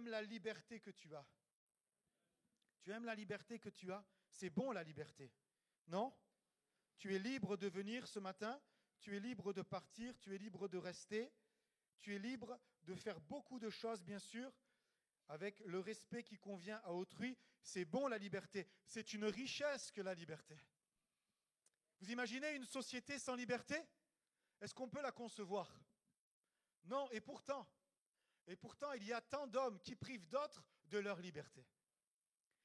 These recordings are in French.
aimes la liberté que tu as? Tu aimes la liberté que tu as? C'est bon la liberté, non? Tu es libre de venir ce matin, tu es libre de partir, tu es libre de rester, tu es libre de faire beaucoup de choses, bien sûr, avec le respect qui convient à autrui. C'est bon la liberté, c'est une richesse que la liberté. Vous imaginez une société sans liberté? Est-ce qu'on peut la concevoir? Non, et pourtant, il y a tant d'hommes qui privent d'autres de leur liberté.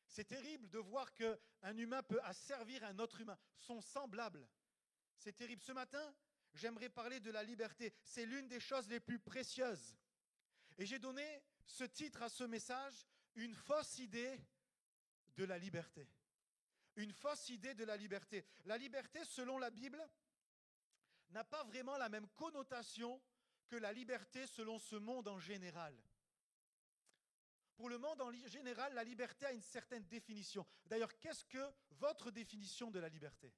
C'est terrible de voir qu'un humain peut asservir un autre humain, son semblable. C'est terrible. Ce matin, j'aimerais parler de la liberté. C'est l'une des choses les plus précieuses. Et j'ai donné ce titre à ce message, une fausse idée de la liberté. Une fausse idée de la liberté. La liberté, selon la Bible, n'a pas vraiment la même connotation que la liberté selon ce monde en général. Pour le monde en général, la liberté a une certaine définition. D'ailleurs, qu'est-ce que votre définition de la liberté?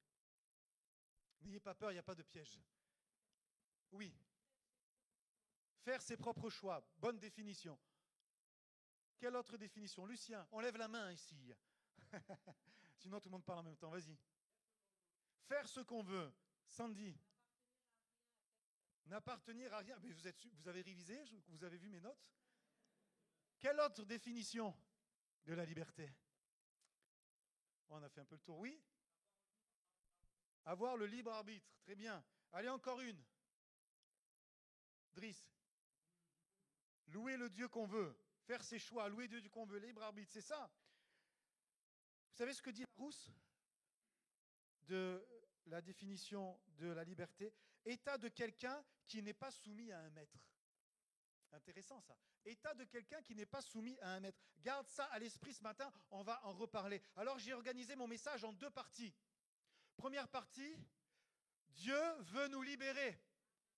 N'ayez pas peur, il n'y a pas de piège. Oui. Faire ses propres choix, bonne définition. Quelle autre définition? Lucien, on lève la main ici. Sinon, tout le monde parle en même temps, vas-y. Faire ce qu'on veut. Sandy. N'appartenir à rien. Mais vous avez révisé? Vous avez vu mes notes? Quelle autre définition de la liberté? On a fait un peu le tour, oui? Avoir le libre arbitre, très bien. Allez, encore une. Driss. Louer le Dieu qu'on veut, faire ses choix, louer le Dieu qu'on veut, libre arbitre, c'est ça. Vous savez ce que dit Larousse de la définition de la liberté? État de quelqu'un qui n'est pas soumis à un maître. Intéressant ça. État de quelqu'un qui n'est pas soumis à un maître. Garde ça à l'esprit ce matin, on va en reparler. Alors j'ai organisé mon message en deux parties. Première partie, Dieu veut nous libérer.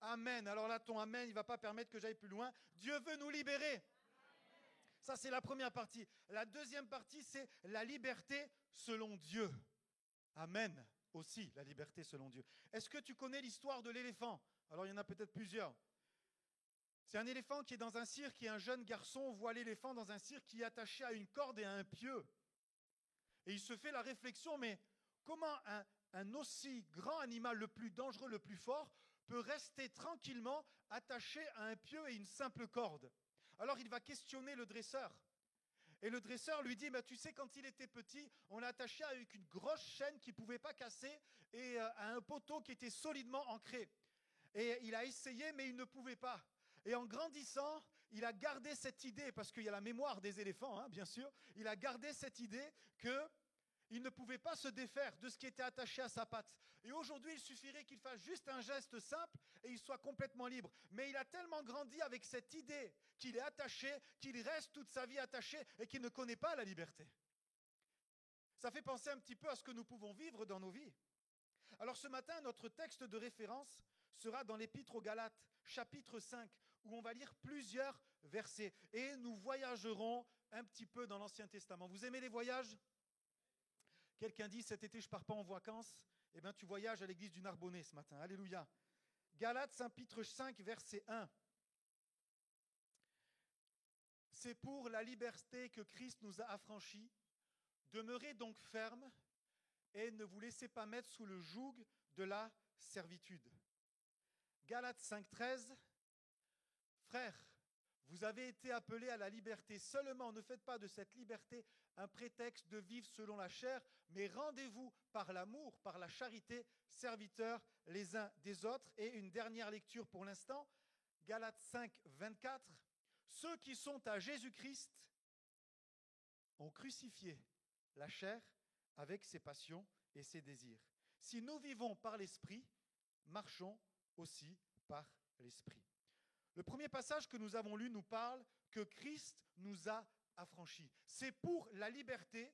Amen. Alors là, ton amen, il ne va pas permettre que j'aille plus loin. Dieu veut nous libérer. Amen. Ça, c'est la première partie. La deuxième partie, c'est la liberté selon Dieu. Amen. Aussi, la liberté selon Dieu. Est-ce que tu connais l'histoire de l'éléphant? Alors, il y en a peut-être plusieurs. C'est un éléphant qui est dans un cirque et un jeune garçon voit l'éléphant dans un cirque qui est attaché à une corde et à un pieu. Et il se fait la réflexion, mais comment un aussi grand animal, le plus dangereux, le plus fort, peut rester tranquillement attaché à un pieu et une simple corde? Alors il va questionner le dresseur. Et le dresseur lui dit, tu sais, quand il était petit, on l'a attaché avec une grosse chaîne qui ne pouvait pas casser et à un poteau qui était solidement ancré. Et il a essayé, mais il ne pouvait pas. Et en grandissant, il a gardé cette idée, parce qu'il y a la mémoire des éléphants, bien sûr, il a gardé cette idée qu'il ne pouvait pas se défaire de ce qui était attaché à sa patte. Et aujourd'hui, il suffirait qu'il fasse juste un geste simple et il soit complètement libre. Mais il a tellement grandi avec cette idée qu'il est attaché, qu'il reste toute sa vie attaché et qu'il ne connaît pas la liberté. Ça fait penser un petit peu à ce que nous pouvons vivre dans nos vies. Alors ce matin, notre texte de référence sera dans l'Épître aux Galates, chapitre 5, où on va lire plusieurs versets. Et nous voyagerons un petit peu dans l'Ancien Testament. Vous aimez les voyages? Quelqu'un dit, cet été, je ne pars pas en vacances. Eh bien, tu voyages à l'église du Narbonnais ce matin. Alléluia. Galates, chapitre 5, verset 1. C'est pour la liberté que Christ nous a affranchis. Demeurez donc fermes et ne vous laissez pas mettre sous le joug de la servitude. Galates 5, 13. Frères, vous avez été appelés à la liberté. Seulement, ne faites pas de cette liberté un prétexte de vivre selon la chair, mais rendez-vous par l'amour, par la charité, serviteurs les uns des autres. Et une dernière lecture pour l'instant, Galates 5, 24. Ceux qui sont à Jésus-Christ ont crucifié la chair avec ses passions et ses désirs. Si nous vivons par l'Esprit, marchons aussi par l'Esprit. Le premier passage que nous avons lu nous parle que Christ nous a affranchis. C'est pour la liberté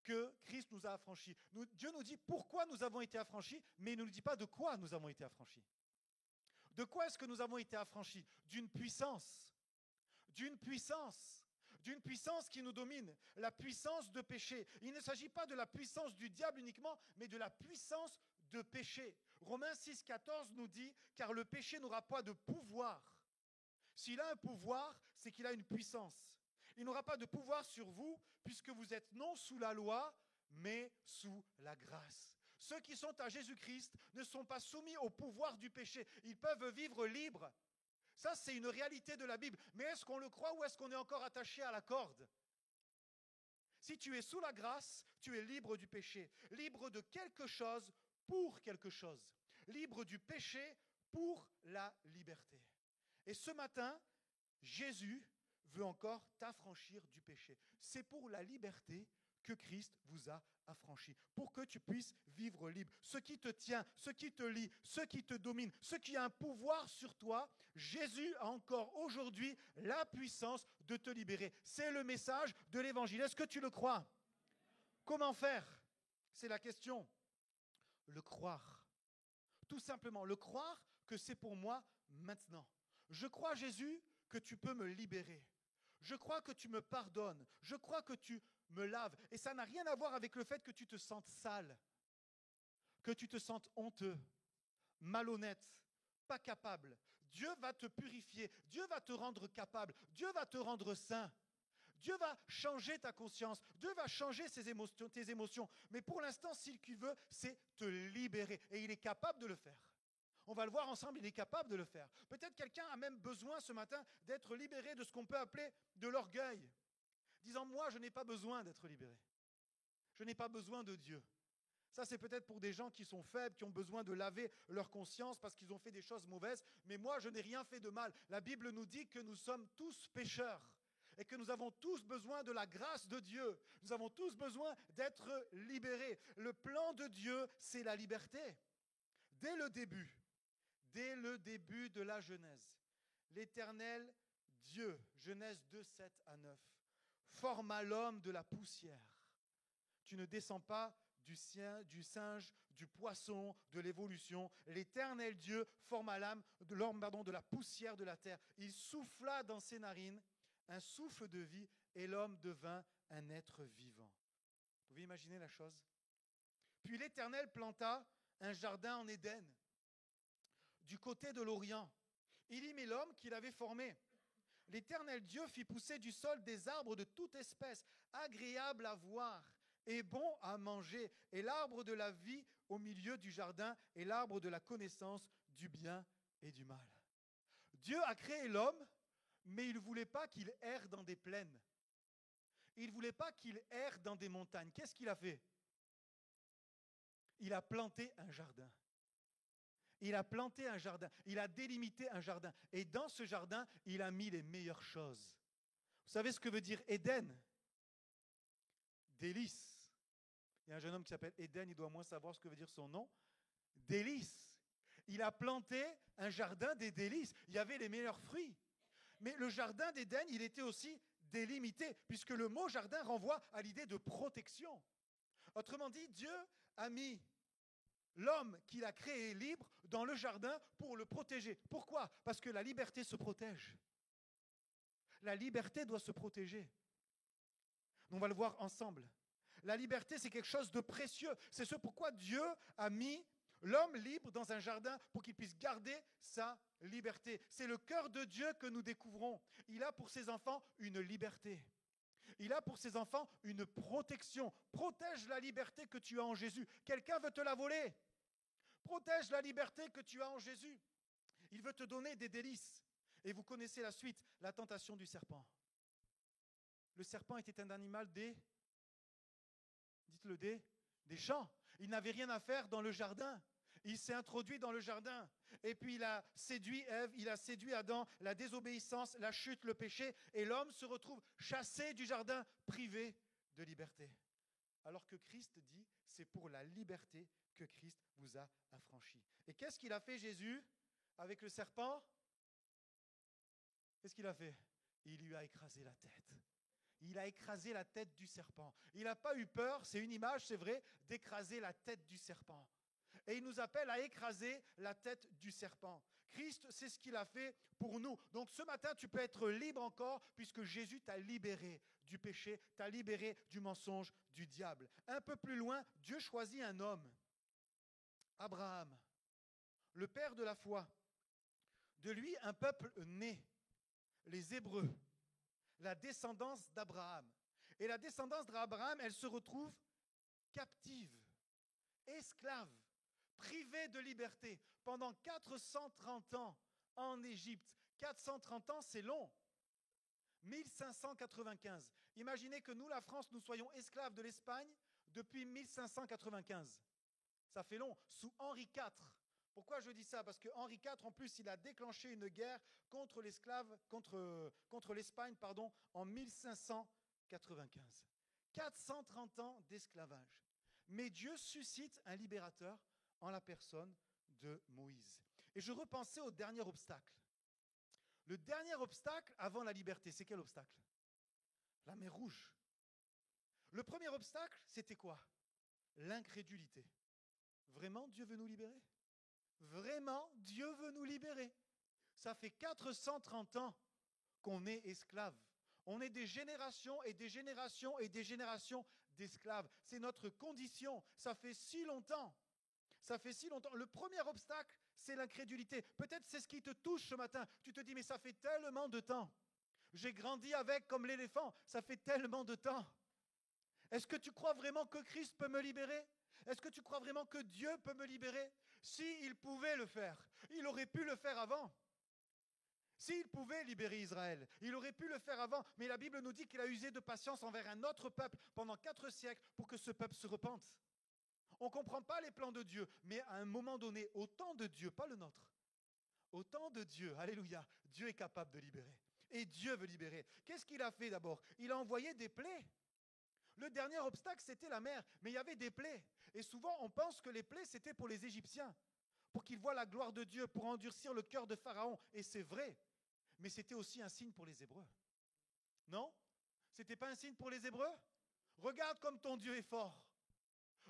que Christ nous a affranchis. Dieu nous dit pourquoi nous avons été affranchis, mais il ne nous dit pas de quoi nous avons été affranchis. De quoi est-ce que nous avons été affranchis? D'une puissance qui nous domine, la puissance de péché. Il ne s'agit pas de la puissance du diable uniquement, mais de la puissance de péché. Romains 6, 14 nous dit, car le péché n'aura pas de pouvoir. S'il a un pouvoir, c'est qu'il a une puissance. Il n'aura pas de pouvoir sur vous, puisque vous êtes non sous la loi, mais sous la grâce. Ceux qui sont à Jésus-Christ ne sont pas soumis au pouvoir du péché. Ils peuvent vivre libres. Ça, c'est une réalité de la Bible. Mais est-ce qu'on le croit ou est-ce qu'on est encore attaché à la corde? Si tu es sous la grâce, tu es libre du péché, libre de quelque chose pour quelque chose, libre du péché pour la liberté. Et ce matin, Jésus veut encore t'affranchir du péché. C'est pour la liberté que Christ vous a affranchi, pour que tu puisses vivre libre. Ce qui te tient, ce qui te lie, ce qui te domine, ce qui a un pouvoir sur toi, Jésus a encore aujourd'hui la puissance de te libérer. C'est le message de l'Évangile. Est-ce que tu le crois? Comment faire? C'est la question. Le croire. Tout simplement, le croire que c'est pour moi maintenant. Je crois, Jésus, que tu peux me libérer. Je crois que tu me pardonnes. Je crois que tu me laves. Et ça n'a rien à voir avec le fait que tu te sentes sale, que tu te sentes honteux, malhonnête, pas capable. Dieu va te purifier. Dieu va te rendre capable. Dieu va te rendre saint. Dieu va changer ta conscience. Dieu va changer tes émotions. Mais pour l'instant, s'il veut, c'est te libérer. Et il est capable de le faire. On va le voir ensemble, il est capable de le faire. Peut-être quelqu'un a même besoin ce matin d'être libéré de ce qu'on peut appeler de l'orgueil. Disant, moi, je n'ai pas besoin d'être libéré. Je n'ai pas besoin de Dieu. Ça, c'est peut-être pour des gens qui sont faibles, qui ont besoin de laver leur conscience parce qu'ils ont fait des choses mauvaises. Mais moi, je n'ai rien fait de mal. La Bible nous dit que nous sommes tous pécheurs et que nous avons tous besoin de la grâce de Dieu. Nous avons tous besoin d'être libérés. Le plan de Dieu, c'est la liberté. Dès le début de la Genèse, l'Éternel Dieu, Genèse 2, 7 à 9, forma l'homme de la poussière. Tu ne descends pas du singe, du poisson, de l'évolution. L'Éternel Dieu forma l'homme de la poussière de la terre. Il souffla dans ses narines un souffle de vie et l'homme devint un être vivant. Vous pouvez imaginer la chose? Puis l'Éternel planta un jardin en Éden, du côté de l'Orient. Il y mit l'homme qu'il avait formé. L'Éternel Dieu fit pousser du sol des arbres de toute espèce, agréables à voir et bons à manger, et l'arbre de la vie au milieu du jardin, et l'arbre de la connaissance du bien et du mal. Dieu a créé l'homme, mais il ne voulait pas qu'il erre dans des plaines. Il ne voulait pas qu'il erre dans des montagnes. Qu'est-ce qu'il a fait? Il a planté un jardin. Il a planté un jardin. Il a délimité un jardin. Et dans ce jardin, il a mis les meilleures choses. Vous savez ce que veut dire Éden? Délice. Il y a un jeune homme qui s'appelle Éden, il doit au moins savoir ce que veut dire son nom. Délice. Il a planté un jardin des délices. Il y avait les meilleurs fruits. Mais le jardin d'Éden, il était aussi délimité, puisque le mot jardin renvoie à l'idée de protection. Autrement dit, Dieu a mis l'homme qu'il a créé libre dans le jardin pour le protéger. Pourquoi? Parce que la liberté se protège. La liberté doit se protéger. On va le voir ensemble. La liberté, c'est quelque chose de précieux. C'est ce pourquoi Dieu a mis l'homme libre dans un jardin pour qu'il puisse garder sa liberté. C'est le cœur de Dieu que nous découvrons. Il a pour ses enfants une liberté. Il a pour ses enfants une protection. Protège la liberté que tu as en Jésus. Quelqu'un veut te la voler. Protège la liberté que tu as en Jésus. Il veut te donner des délices. Et vous connaissez la suite, la tentation du serpent. Le serpent était un animal des champs. Il n'avait rien à faire dans le jardin. Il s'est introduit dans le jardin. Et puis il a séduit Ève, il a séduit Adam, la désobéissance, la chute, le péché. Et l'homme se retrouve chassé du jardin, privé de liberté. Alors que Christ dit, c'est pour la liberté que Christ vous a affranchi. Et qu'est-ce qu'il a fait Jésus avec le serpent? Qu'est-ce qu'il a fait? Il lui a écrasé la tête. Il a écrasé la tête du serpent. Il n'a pas eu peur, c'est une image, c'est vrai, d'écraser la tête du serpent. Et il nous appelle à écraser la tête du serpent. Christ, c'est ce qu'il a fait pour nous. Donc ce matin, tu peux être libre encore puisque Jésus t'a libéré du péché, t'a libéré du mensonge, du diable. Un peu plus loin, Dieu choisit un homme, Abraham, le père de la foi. De lui, un peuple né, les Hébreux. la descendance d'Abraham. Et la descendance d'Abraham, elle se retrouve captive, esclave, privée de liberté pendant 430 ans en Égypte. 430 ans, c'est long. 1595. Imaginez que nous, la France, nous soyons esclaves de l'Espagne depuis 1595. Ça fait long, sous Henri IV. Pourquoi je dis ça? Parce que Henri IV, en plus, il a déclenché une guerre contre l'Espagne, en 1595. 430 ans d'esclavage. Mais Dieu suscite un libérateur en la personne de Moïse. Et je repensais au dernier obstacle. Le dernier obstacle avant la liberté, c'est quel obstacle? La mer Rouge. Le premier obstacle, c'était quoi? L'incrédulité. Vraiment, Dieu veut nous libérer? Vraiment, Dieu veut nous libérer. Ça fait 430 ans qu'on est esclaves. On est des générations et des générations et des générations d'esclaves. C'est notre condition. Ça fait si longtemps. Ça fait si longtemps. Le premier obstacle, c'est l'incrédulité. Peut-être c'est ce qui te touche ce matin. Tu te dis, mais ça fait tellement de temps. J'ai grandi avec comme l'éléphant. Ça fait tellement de temps. Est-ce que tu crois vraiment que Christ peut me libérer? Est-ce que tu crois vraiment que Dieu peut me libérer? S'il pouvait le faire, il aurait pu le faire avant. S'il pouvait libérer Israël, il aurait pu le faire avant. Mais la Bible nous dit qu'il a usé de patience envers un autre peuple pendant 4 siècles pour que ce peuple se repente. On ne comprend pas les plans de Dieu, mais à un moment donné, au temps de Dieu, pas le nôtre, au temps de Dieu, alléluia, Dieu est capable de libérer. Et Dieu veut libérer. Qu'est-ce qu'il a fait d'abord? Il a envoyé des plaies. Le dernier obstacle, c'était la mer, mais il y avait des plaies. Et souvent, on pense que les plaies, c'était pour les Égyptiens, pour qu'ils voient la gloire de Dieu, pour endurcir le cœur de Pharaon. Et c'est vrai, mais c'était aussi un signe pour les Hébreux. Non? C'était pas un signe pour les Hébreux? Regarde comme ton Dieu est fort.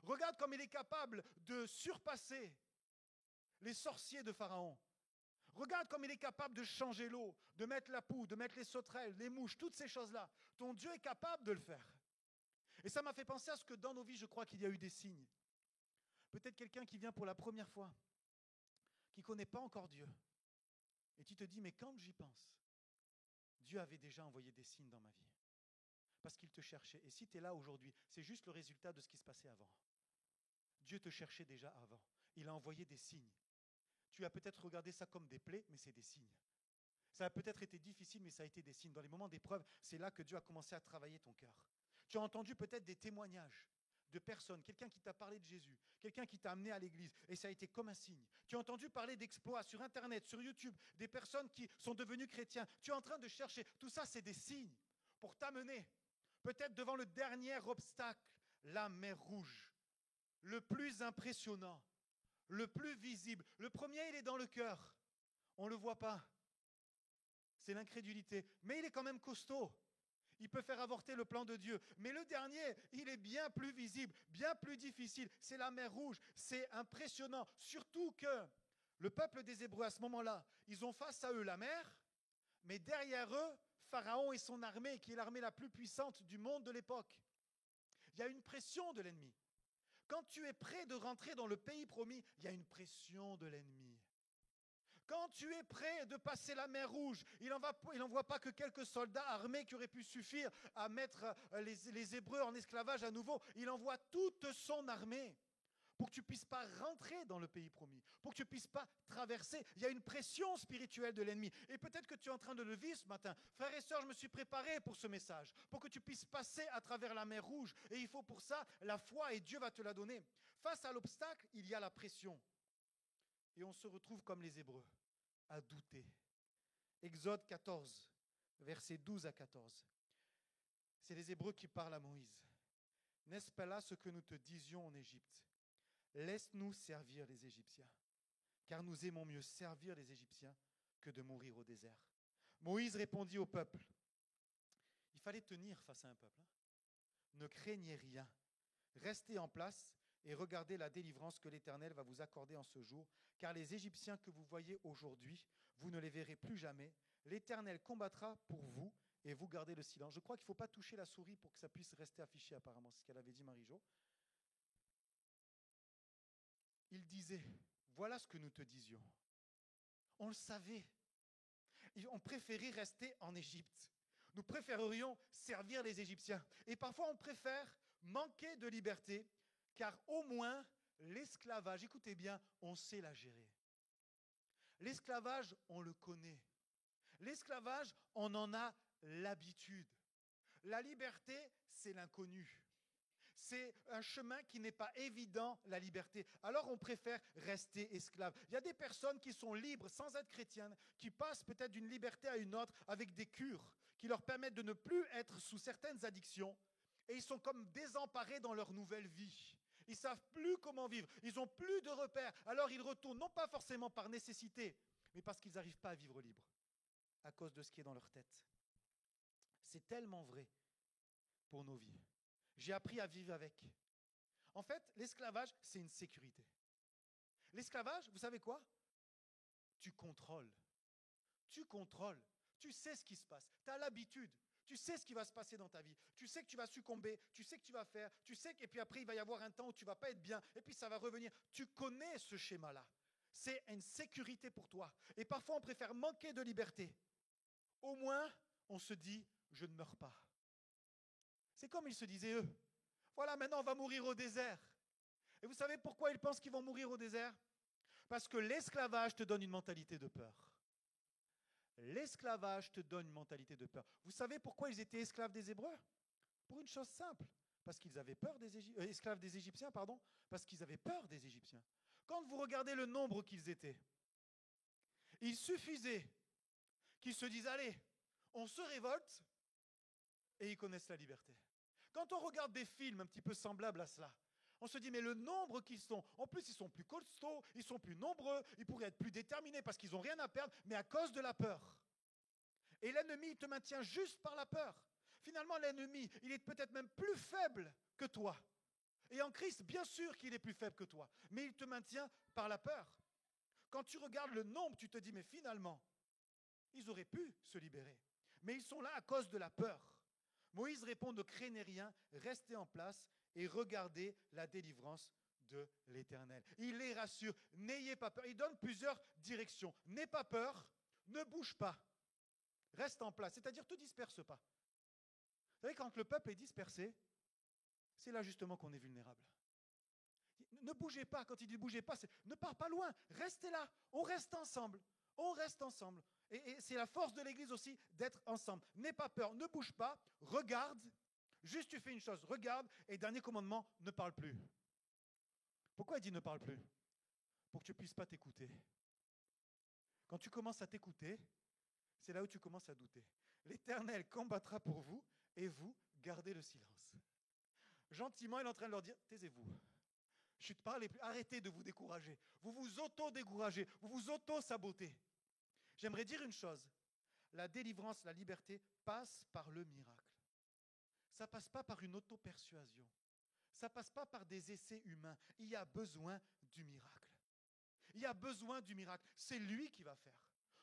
Regarde comme il est capable de surpasser les sorciers de Pharaon. Regarde comme il est capable de changer l'eau, de mettre la poux, de mettre les sauterelles, les mouches, toutes ces choses-là. Ton Dieu est capable de le faire. Et ça m'a fait penser à ce que dans nos vies, je crois qu'il y a eu des signes. Peut-être quelqu'un qui vient pour la première fois, qui ne connaît pas encore Dieu. Et tu te dis, mais quand j'y pense, Dieu avait déjà envoyé des signes dans ma vie. Parce qu'il te cherchait. Et si tu es là aujourd'hui, c'est juste le résultat de ce qui se passait avant. Dieu te cherchait déjà avant. Il a envoyé des signes. Tu as peut-être regardé ça comme des plaies, mais c'est des signes. Ça a peut-être été difficile, mais ça a été des signes. Dans les moments d'épreuve, c'est là que Dieu a commencé à travailler ton cœur. Tu as entendu peut-être des témoignages de personnes, quelqu'un qui t'a parlé de Jésus, quelqu'un qui t'a amené à l'église, et ça a été comme un signe. Tu as entendu parler d'exploits sur Internet, sur YouTube, des personnes qui sont devenues chrétiens. Tu es en train de chercher. Tout ça, c'est des signes pour t'amener, peut-être devant le dernier obstacle, la mer Rouge. Le plus impressionnant, le plus visible. Le premier, il est dans le cœur. On ne le voit pas. C'est l'incrédulité. Mais il est quand même costaud. Il peut faire avorter le plan de Dieu. Mais le dernier, il est bien plus visible, bien plus difficile. C'est la mer Rouge. C'est impressionnant. Surtout que le peuple des Hébreux, à ce moment-là, ils ont face à eux la mer, mais derrière eux, Pharaon et son armée, qui est l'armée la plus puissante du monde de l'époque. Il y a une pression de l'ennemi. Quand tu es prêt de rentrer dans le pays promis, il y a une pression de l'ennemi. Quand tu es prêt de passer la mer Rouge, il n'envoie pas que quelques soldats armés qui auraient pu suffire à mettre les Hébreux en esclavage à nouveau. Il envoie toute son armée pour que tu ne puisses pas rentrer dans le pays promis, pour que tu ne puisses pas traverser. Il y a une pression spirituelle de l'ennemi. Et peut-être que tu es en train de le vivre ce matin. Frères et sœurs, je me suis préparé pour ce message, pour que tu puisses passer à travers la mer Rouge. Et il faut pour ça la foi, et Dieu va te la donner. Face à l'obstacle, il y a la pression. Et on se retrouve comme les Hébreux, à douter. Exode 14, versets 12 à 14. C'est les Hébreux qui parlent à Moïse. N'est-ce pas là ce que nous te disions en Égypte? Laisse-nous servir les Égyptiens, car nous aimons mieux servir les Égyptiens que de mourir au désert. Moïse répondit au peuple. Il fallait tenir face à un peuple. Ne craignez rien. Restez en place et regardez la délivrance que l'Éternel va vous accorder en ce jour, car les Égyptiens que vous voyez aujourd'hui, vous ne les verrez plus jamais. L'Éternel combattra pour vous et vous gardez le silence. Je crois qu'il ne faut pas toucher la souris pour que ça puisse rester affiché apparemment, c'est ce qu'elle avait dit Marie-Jo. Il disait, voilà ce que nous te disions. On le savait. On préférait rester en Égypte. Nous préférerions servir les Égyptiens. Et parfois, on préfère manquer de liberté, car au moins, l'esclavage, écoutez bien, on sait la gérer. L'esclavage, on le connaît. L'esclavage, on en a l'habitude. La liberté, c'est l'inconnu. C'est un chemin qui n'est pas évident, la liberté. Alors on préfère rester esclave. Il y a des personnes qui sont libres sans être chrétiennes, qui passent peut-être d'une liberté à une autre avec des cures qui leur permettent de ne plus être sous certaines addictions. Et ils sont comme désemparés dans leur nouvelle vie. Ils ne savent plus comment vivre. Ils n'ont plus de repères. Alors ils retournent, non pas forcément par nécessité, mais parce qu'ils n'arrivent pas à vivre libre à cause de ce qui est dans leur tête. C'est tellement vrai pour nos vies. J'ai appris à vivre avec. En fait, l'esclavage, c'est une sécurité. L'esclavage, vous savez quoi? Tu contrôles. Tu contrôles. Tu sais ce qui se passe. Tu as l'habitude. Tu sais ce qui va se passer dans ta vie. Tu sais que tu vas succomber. Tu sais que tu vas faire. Tu sais et puis après, il va y avoir un temps où tu ne vas pas être bien. Et puis ça va revenir. Tu connais ce schéma-là. C'est une sécurité pour toi. Et parfois, on préfère manquer de liberté. Au moins, on se dit, je ne meurs pas. C'est comme ils se disaient eux. Voilà, maintenant on va mourir au désert. Et vous savez pourquoi ils pensent qu'ils vont mourir au désert? Parce que l'esclavage te donne une mentalité de peur. L'esclavage te donne une mentalité de peur. Vous savez pourquoi ils étaient esclaves des Hébreux? Pour une chose simple. Parce qu'ils avaient peur esclaves des Égyptiens, pardon. Parce qu'ils avaient peur des Égyptiens. Quand vous regardez le nombre qu'ils étaient, il suffisait qu'ils se disent, allez, on se révolte, et ils connaissent la liberté. Quand on regarde des films un petit peu semblables à cela, on se dit, mais le nombre qu'ils sont, en plus ils sont plus costauds, ils sont plus nombreux, ils pourraient être plus déterminés parce qu'ils n'ont rien à perdre, mais à cause de la peur. Et l'ennemi, il te maintient juste par la peur. Finalement, l'ennemi, il est peut-être même plus faible que toi. Et en Christ, bien sûr qu'il est plus faible que toi, mais il te maintient par la peur. Quand tu regardes le nombre, tu te dis, mais finalement, ils auraient pu se libérer. Mais ils sont là à cause de la peur. Moïse répond, ne craignez rien, restez en place et regardez la délivrance de l'Éternel. Il les rassure, n'ayez pas peur. Il donne plusieurs directions. N'aie pas peur, ne bouge pas, reste en place, c'est-à-dire ne te disperse pas. Vous savez, quand le peuple est dispersé, c'est là justement qu'on est vulnérable. Ne bougez pas, quand il dit ne bougez pas, ne pars pas loin, restez là, on reste ensemble, on reste ensemble. Et c'est la force de l'Église aussi d'être ensemble. N'aie pas peur, ne bouge pas, regarde, juste tu fais une chose, regarde, et dernier commandement, ne parle plus. Pourquoi il dit ne parle plus? Pour que tu ne puisses pas t'écouter. Quand tu commences à t'écouter, c'est là où tu commences à douter. L'Éternel combattra pour vous, et vous, gardez le silence. Gentiment, il est en train de leur dire, taisez-vous. Je ne parle plus, arrêtez de vous décourager. Vous vous auto-découragez, vous vous auto-sabotez. J'aimerais dire une chose, la délivrance, la liberté passe par le miracle. Ça ne passe pas par une auto-persuasion. Ça ne passe pas par des essais humains. Il y a besoin du miracle. Il y a besoin du miracle. C'est lui qui va faire.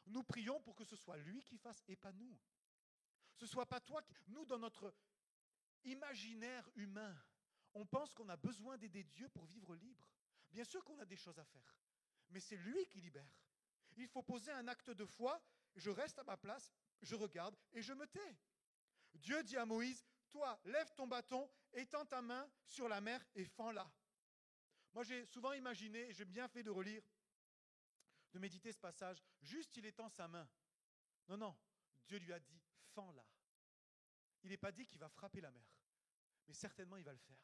Nous prions pour que ce soit lui qui fasse et pas nous. Ce ne soit pas toi, nous dans notre imaginaire humain, on pense qu'on a besoin d'aider Dieu pour vivre libre. Bien sûr qu'on a des choses à faire, mais c'est lui qui libère. Il faut poser un acte de foi, je reste à ma place, je regarde et je me tais. Dieu dit à Moïse, toi, lève ton bâton, étends ta main sur la mer et fends-la. Moi, j'ai souvent imaginé, et j'ai bien fait de relire, de méditer ce passage, juste il étend sa main. Non, Dieu lui a dit, fends-la. Il n'est pas dit qu'il va frapper la mer, mais certainement il va le faire.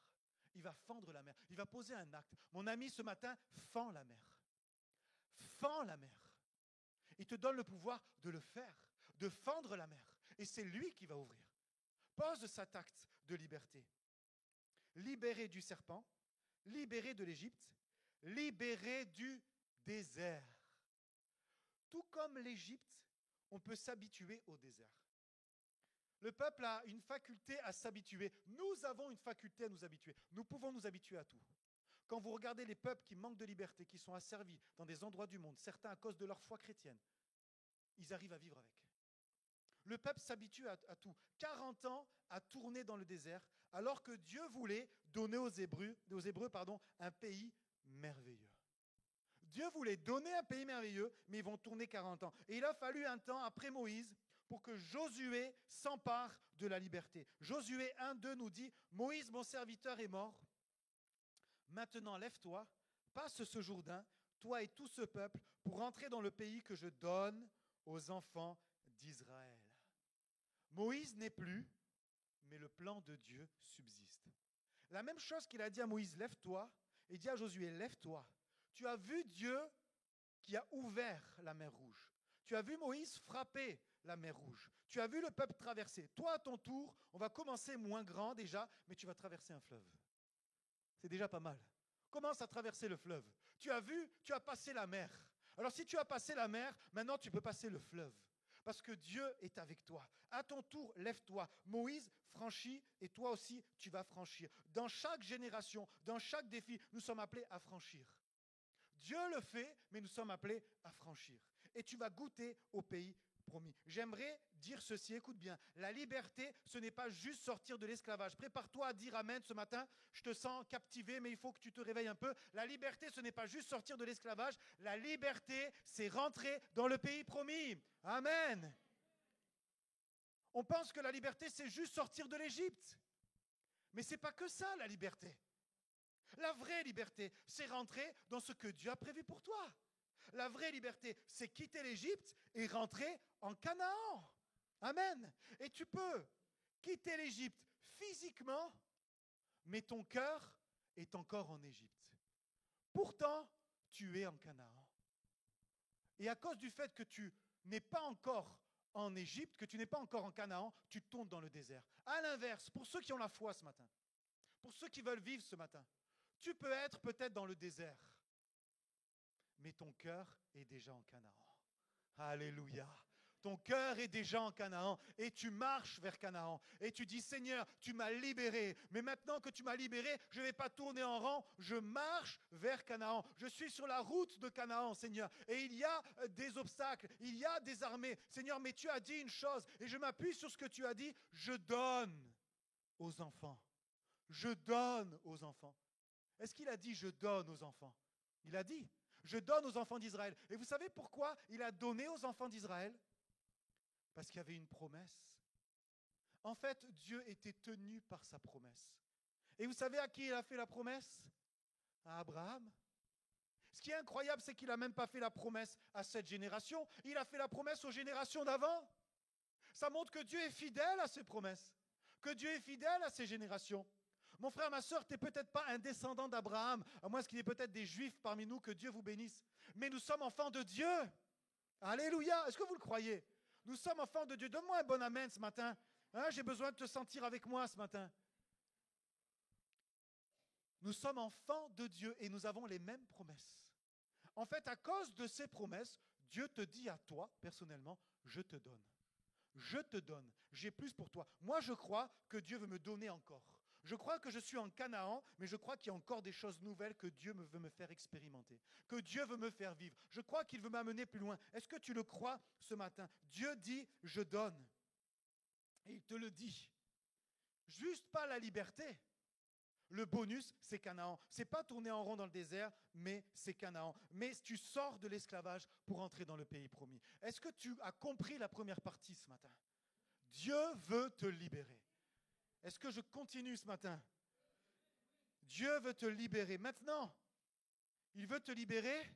Il va fendre la mer, il va poser un acte. Mon ami, ce matin, fends la mer. Fends la mer. Il te donne le pouvoir de le faire, de fendre la mer. Et c'est lui qui va ouvrir. Pose cet acte de liberté. Libéré du serpent, libéré de l'Égypte, libéré du désert. Tout comme l'Égypte, on peut s'habituer au désert. Le peuple a une faculté à s'habituer. Nous avons une faculté à nous habituer. Nous pouvons nous habituer à tout. Quand vous regardez les peuples qui manquent de liberté, qui sont asservis dans des endroits du monde, certains à cause de leur foi chrétienne, ils arrivent à vivre avec. Le peuple s'habitue à tout. 40 ans à tourner dans le désert, alors que Dieu voulait donner aux Hébreux, un pays merveilleux. Dieu voulait donner un pays merveilleux, mais ils vont tourner 40 ans. Et il a fallu un temps après Moïse pour que Josué s'empare de la liberté. Josué 1:2 nous dit, « Moïse, mon serviteur, est mort. Maintenant, lève-toi, passe ce Jourdain, toi et tout ce peuple, pour entrer dans le pays que je donne aux enfants d'Israël. » Moïse n'est plus, mais le plan de Dieu subsiste. La même chose qu'il a dit à Moïse, lève-toi, et dit à Josué, lève-toi. Tu as vu Dieu qui a ouvert la mer Rouge. Tu as vu Moïse frapper la mer Rouge. Tu as vu le peuple traverser. Toi, à ton tour, on va commencer moins grand déjà, mais tu vas traverser un fleuve. C'est déjà pas mal. Commence à traverser le fleuve. Tu as vu, tu as passé la mer. Alors si tu as passé la mer, maintenant tu peux passer le fleuve. Parce que Dieu est avec toi. À ton tour, lève-toi. Moïse franchit et toi aussi, tu vas franchir. Dans chaque génération, dans chaque défi, nous sommes appelés à franchir. Dieu le fait, mais nous sommes appelés à franchir. Et tu vas goûter au pays promis. J'aimerais dire ceci, écoute bien. La liberté, ce n'est pas juste sortir de l'esclavage. Prépare-toi à dire amen ce matin. Je te sens captivé, mais il faut que tu te réveilles un peu. La liberté, ce n'est pas juste sortir de l'esclavage. La liberté, c'est rentrer dans le pays promis. Amen. On pense que la liberté, c'est juste sortir de l'Égypte. Mais ce n'est pas que ça, la liberté. La vraie liberté, c'est rentrer dans ce que Dieu a prévu pour toi. La vraie liberté, c'est quitter l'Égypte et rentrer en Canaan. Amen. Et tu peux quitter l'Égypte physiquement, mais ton cœur est encore en Égypte. Pourtant, tu es en Canaan. Et à cause du fait que tu n'es pas encore en Égypte, que tu n'es pas encore en Canaan, tu tombes dans le désert. À l'inverse, pour ceux qui ont la foi ce matin, pour ceux qui veulent vivre ce matin, tu peux être peut-être dans le désert, mais ton cœur est déjà en Canaan. Alléluia. Ton cœur est déjà en Canaan et tu marches vers Canaan. Et tu dis, Seigneur, tu m'as libéré. Mais maintenant que tu m'as libéré, je ne vais pas tourner en rond. Je marche vers Canaan. Je suis sur la route de Canaan, Seigneur. Et il y a des obstacles, il y a des armées. Seigneur, mais tu as dit une chose et je m'appuie sur ce que tu as dit. Je donne aux enfants. Je donne aux enfants. Est-ce qu'il a dit je donne aux enfants? Il a dit je donne aux enfants d'Israël. Et vous savez pourquoi il a donné aux enfants d'Israël? Parce qu'il y avait une promesse. En fait, Dieu était tenu par sa promesse. Et vous savez à qui il a fait la promesse? À Abraham. Ce qui est incroyable, c'est qu'il n'a même pas fait la promesse à cette génération. Il a fait la promesse aux générations d'avant. Ça montre que Dieu est fidèle à ses promesses. Que Dieu est fidèle à ses générations. Mon frère, ma soeur, tu n'es peut-être pas un descendant d'Abraham, à moins qu'il y ait peut-être des juifs parmi nous, que Dieu vous bénisse. Mais nous sommes enfants de Dieu. Alléluia. Est-ce que vous le croyez? Nous sommes enfants de Dieu. Donne-moi un bon amen ce matin. Hein, j'ai besoin de te sentir avec moi ce matin. Nous sommes enfants de Dieu et nous avons les mêmes promesses. En fait, à cause de ces promesses, Dieu te dit à toi, personnellement, je te donne. Je te donne. J'ai plus pour toi. Moi, je crois que Dieu veut me donner encore. Je crois que je suis en Canaan, mais je crois qu'il y a encore des choses nouvelles que Dieu veut me faire expérimenter, que Dieu veut me faire vivre. Je crois qu'il veut m'amener plus loin. Est-ce que tu le crois ce matin? Dieu dit, je donne. Et il te le dit. Juste pas la liberté. Le bonus, c'est Canaan. C'est pas tourner en rond dans le désert, mais c'est Canaan. Mais tu sors de l'esclavage pour entrer dans le pays promis. Est-ce que tu as compris la première partie ce matin? Dieu veut te libérer. Est-ce que je continue ce matin? Dieu veut te libérer. Maintenant, il veut te libérer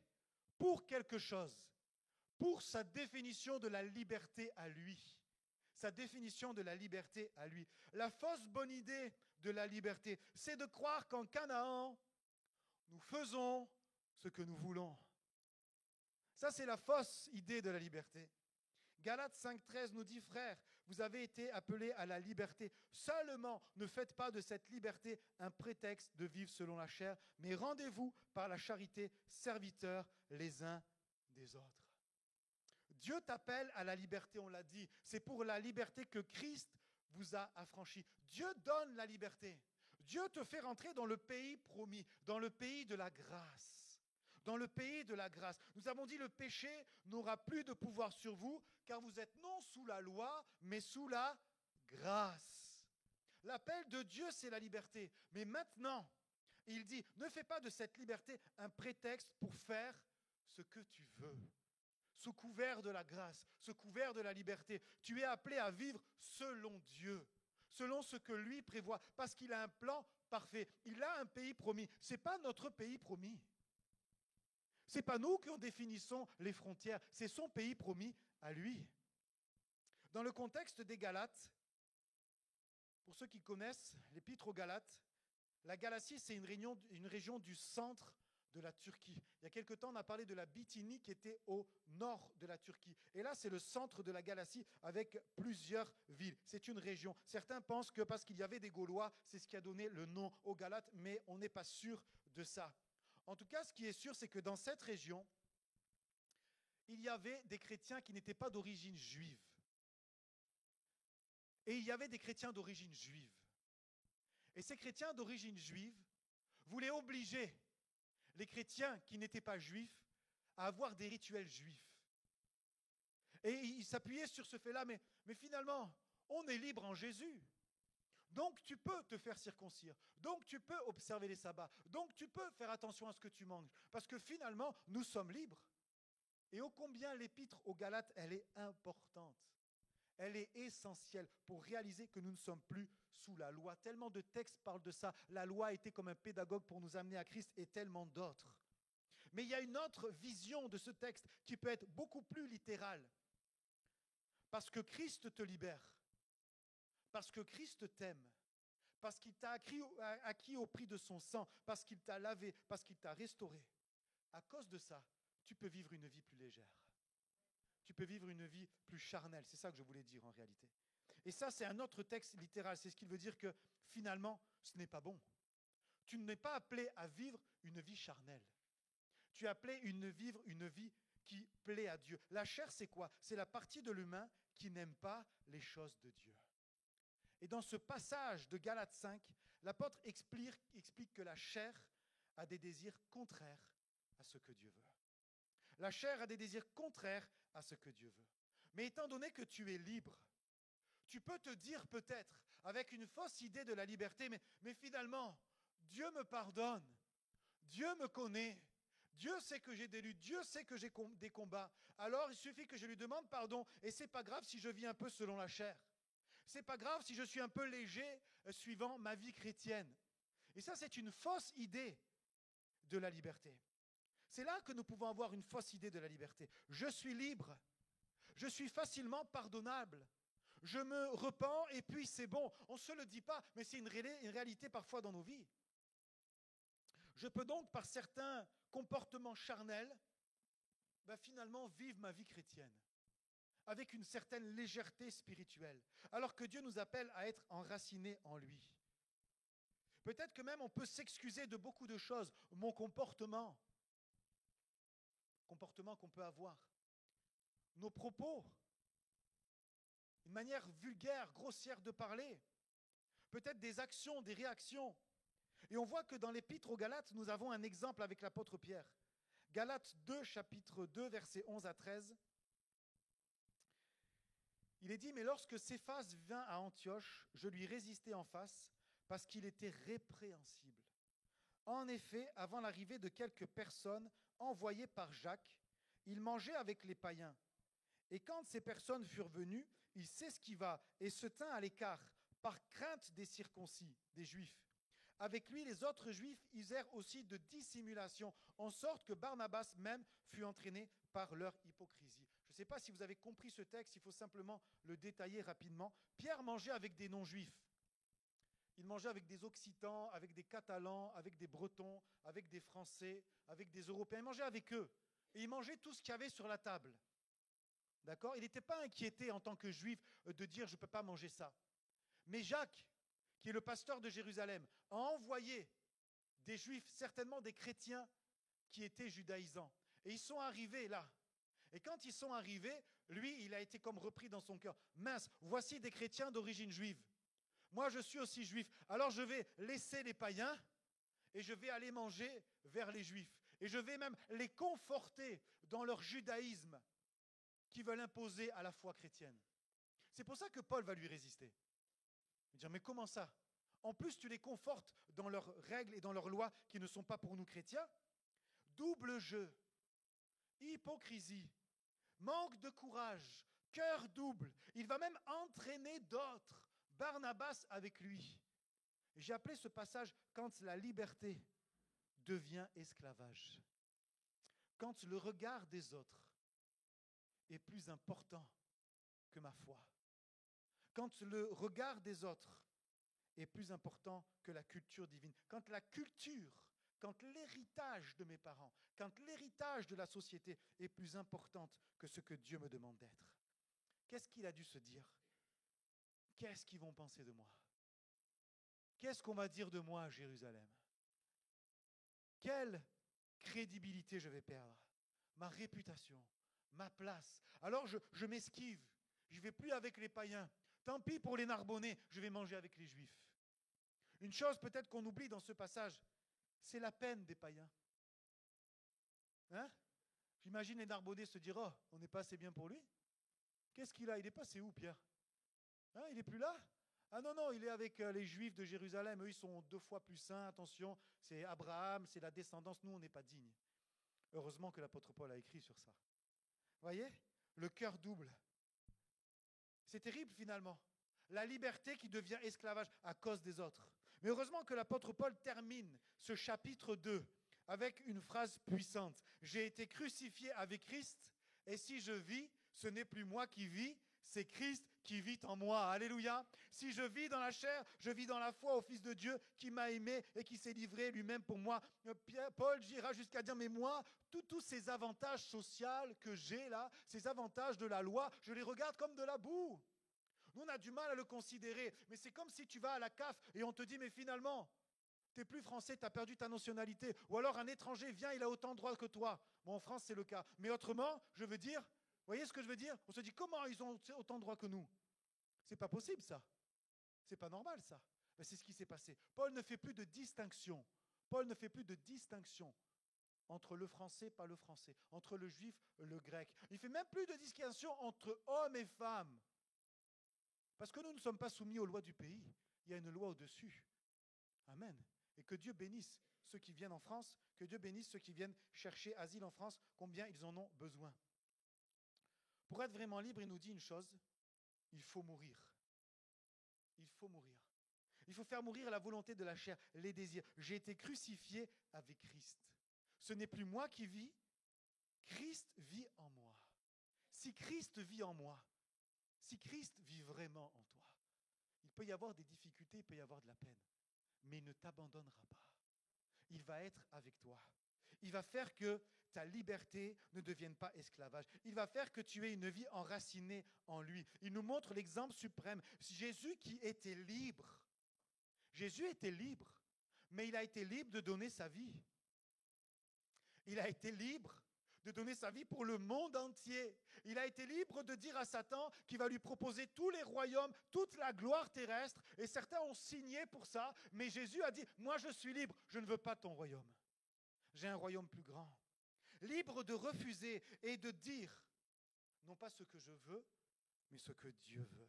pour quelque chose. Pour sa définition de la liberté à lui. Sa définition de la liberté à lui. La fausse bonne idée de la liberté, c'est de croire qu'en Canaan, nous faisons ce que nous voulons. Ça, c'est la fausse idée de la liberté. Galates 5,13 nous dit, frères, vous avez été appelés à la liberté. Seulement, ne faites pas de cette liberté un prétexte de vivre selon la chair, mais rendez-vous par la charité serviteurs les uns des autres. Dieu t'appelle à la liberté, on l'a dit. C'est pour la liberté que Christ vous a affranchi. Dieu donne la liberté. Dieu te fait rentrer dans le pays promis, dans le pays de la grâce. Dans le pays de la grâce. Nous avons dit le péché n'aura plus de pouvoir sur vous, car vous êtes non sous la loi, mais sous la grâce. L'appel de Dieu, c'est la liberté. Mais maintenant, il dit, ne fais pas de cette liberté un prétexte pour faire ce que tu veux. sous couvert de la grâce, sous couvert de la liberté. Tu es appelé à vivre selon Dieu, selon ce que lui prévoit, parce qu'il a un plan parfait. Il a un pays promis. Ce n'est pas notre pays promis. Ce n'est pas nous qui en définissons les frontières, c'est son pays promis à lui. Dans le contexte des Galates, pour ceux qui connaissent l'épître aux Galates, la Galatie, c'est une région du centre de la Turquie. Il y a quelque temps, on a parlé de la Bithynie qui était au nord de la Turquie. Et là, c'est le centre de la Galatie avec plusieurs villes. C'est une région. Certains pensent que parce qu'il y avait des Gaulois, c'est ce qui a donné le nom aux Galates, mais on n'est pas sûr de ça. En tout cas, ce qui est sûr, c'est que dans cette région, il y avait des chrétiens qui n'étaient pas d'origine juive. Et il y avait des chrétiens d'origine juive. Et ces chrétiens d'origine juive voulaient obliger les chrétiens qui n'étaient pas juifs à avoir des rituels juifs. Et ils s'appuyaient sur ce fait-là, mais finalement, on est libre en Jésus. Donc tu peux te faire circoncire, donc tu peux observer les sabbats, donc tu peux faire attention à ce que tu manges, parce que finalement, nous sommes libres. Et ô combien l'épître aux Galates, elle est importante. Elle est essentielle pour réaliser que nous ne sommes plus sous la loi. Tellement de textes parlent de ça. La loi était comme un pédagogue pour nous amener à Christ et tellement d'autres. Mais il y a une autre vision de ce texte qui peut être beaucoup plus littérale. Parce que Christ te libère, parce que Christ t'aime, parce qu'il t'a acquis au prix de son sang, parce qu'il t'a lavé, parce qu'il t'a restauré. À cause de ça, tu peux vivre une vie plus légère. Tu peux vivre une vie plus charnelle. C'est ça que je voulais dire en réalité. Et ça, c'est un autre texte littéral. C'est ce qui veut dire que finalement, ce n'est pas bon. Tu n'es pas appelé à vivre une vie charnelle. Tu es appelé à vivre une vie qui plaît à Dieu. La chair, c'est quoi? C'est la partie de l'humain qui n'aime pas les choses de Dieu. Et dans ce passage de Galates 5, l'apôtre explique que la chair a des désirs contraires à ce que Dieu veut. La chair a des désirs contraires à ce que Dieu veut. Mais étant donné que tu es libre, tu peux te dire peut-être, avec une fausse idée de la liberté, mais finalement, Dieu me pardonne, Dieu me connaît, Dieu sait que j'ai des luttes, Dieu sait que j'ai des combats. Alors il suffit que je lui demande pardon, et c'est pas grave si je vis un peu selon la chair. C'est pas grave si je suis un peu léger suivant ma vie chrétienne. Et ça, c'est une fausse idée de la liberté. C'est là que nous pouvons avoir une fausse idée de la liberté. Je suis libre. Je suis facilement pardonnable. Je me repens et puis c'est bon. On ne se le dit pas, mais c'est une réalité parfois dans nos vies. Je peux donc, par certains comportements charnels, finalement vivre ma vie chrétienne avec une certaine légèreté spirituelle, alors que Dieu nous appelle à être enracinés en lui. Peut-être que même on peut s'excuser de beaucoup de choses. Mon comportement qu'on peut avoir, nos propos, une manière vulgaire, grossière de parler, peut-être des actions, des réactions. Et on voit que dans l'épître aux Galates, nous avons un exemple avec l'apôtre Pierre. Galates 2, chapitre 2, versets 11 à 13. Il est dit, mais lorsque Céphas vint à Antioche, je lui résistai en face, parce qu'il était répréhensible. En effet, avant l'arrivée de quelques personnes envoyées par Jacques, il mangeait avec les païens. Et quand ces personnes furent venues, il s'esquiva et se tint à l'écart, par crainte des circoncis, des Juifs. Avec lui, les autres Juifs usèrent aussi de dissimulation, en sorte que Barnabas même fut entraîné par leur hypocrisie. Je ne sais pas si vous avez compris ce texte, il faut simplement le détailler rapidement. Pierre mangeait avec des non-juifs. Il mangeait avec des Occitans, avec des Catalans, avec des Bretons, avec des Français, avec des Européens. Il mangeait avec eux. Et il mangeait tout ce qu'il y avait sur la table. D'accord? Il n'était pas inquiété en tant que juif de dire « je ne peux pas manger ça ». Mais Jacques, qui est le pasteur de Jérusalem, a envoyé des juifs, certainement des chrétiens qui étaient judaïsants. Et ils sont arrivés là. Et quand ils sont arrivés, lui, il a été comme repris dans son cœur. Mince, voici des chrétiens d'origine juive. Moi, je suis aussi juif. Alors, je vais laisser les païens et je vais aller manger vers les juifs. Et je vais même les conforter dans leur judaïsme qu'ils veulent imposer à la foi chrétienne. C'est pour ça que Paul va lui résister. Il va dire, mais comment ça? En plus, tu les confortes dans leurs règles et dans leurs lois qui ne sont pas pour nous chrétiens. Double jeu, hypocrisie, manque de courage, cœur double. Il va même entraîner d'autres, Barnabas avec lui. J'ai appelé ce passage « Quand la liberté devient esclavage ». Quand le regard des autres est plus important que ma foi. Quand le regard des autres est plus important que la culture divine. Quand la culture, quand l'héritage de mes parents, quand l'héritage de la société est plus importante que ce que Dieu me demande d'être. Qu'est-ce qu'il a dû se dire? Qu'est-ce qu'ils vont penser de moi? Qu'est-ce qu'on va dire de moi à Jérusalem? Quelle crédibilité je vais perdre? Ma réputation, ma place. Alors je m'esquive. Je ne vais plus avec les païens. Tant pis pour les Narbonnais, je vais manger avec les Juifs. Une chose peut-être qu'on oublie dans ce passage, c'est la peine des païens. Hein? J'imagine les Narbonnais se dire, oh, on n'est pas assez bien pour lui. Qu'est-ce qu'il a? Il est passé où, Pierre? Hein, il n'est plus là? Ah non, non, il est avec les Juifs de Jérusalem. Eux, ils sont 2 fois plus saints. Attention, c'est Abraham, c'est la descendance. Nous, on n'est pas dignes. Heureusement que l'apôtre Paul a écrit sur ça. Vous voyez? Le cœur double. C'est terrible finalement. La liberté qui devient esclavage à cause des autres. Mais heureusement que l'apôtre Paul termine ce chapitre 2 avec une phrase puissante. J'ai été crucifié avec Christ et si je vis, ce n'est plus moi qui vis, c'est Christ qui vit en moi. Alléluia. Si je vis dans la chair, je vis dans la foi au Fils de Dieu qui m'a aimé et qui s'est livré lui-même pour moi. Paul ira jusqu'à dire, mais moi, tous ces avantages sociaux que j'ai là, ces avantages de la loi, je les regarde comme de la boue. Nous, on a du mal à le considérer, mais c'est comme si tu vas à la CAF et on te dit, mais finalement, tu n'es plus français, tu as perdu ta nationalité. Ou alors un étranger vient, il a autant de droits que toi. Bon, en France, c'est le cas. Mais autrement, je veux dire, vous voyez ce que je veux dire? On se dit, comment ils ont autant de droits que nous? C'est pas possible, ça. C'est pas normal, ça. Mais c'est ce qui s'est passé. Paul ne fait plus de distinction. Paul ne fait plus de distinction entre le français, pas le français, entre le juif, le grec. Il ne fait même plus de distinction entre hommes et femmes. Parce que nous ne sommes pas soumis aux lois du pays. Il y a une loi au-dessus. Amen. Et que Dieu bénisse ceux qui viennent en France, que Dieu bénisse ceux qui viennent chercher asile en France, combien ils en ont besoin. Pour être vraiment libre, il nous dit une chose, il faut mourir. Il faut mourir. Il faut faire mourir la volonté de la chair, les désirs. J'ai été crucifié avec Christ. Ce n'est plus moi qui vis, Christ vit en moi. Si Christ vit en moi, si Christ vit vraiment en toi, il peut y avoir des difficultés, il peut y avoir de la peine, mais il ne t'abandonnera pas. Il va être avec toi. Il va faire que ta liberté ne devienne pas esclavage. Il va faire que tu aies une vie enracinée en lui. Il nous montre l'exemple suprême. Jésus qui était libre. Jésus était libre, mais il a été libre de donner sa vie. Il a été libre de donner sa vie pour le monde entier. Il a été libre de dire à Satan qu'il va lui proposer tous les royaumes, toute la gloire terrestre. Et certains ont signé pour ça, mais Jésus a dit, moi je suis libre, je ne veux pas ton royaume. J'ai un royaume plus grand. Libre de refuser et de dire, non pas ce que je veux, mais ce que Dieu veut.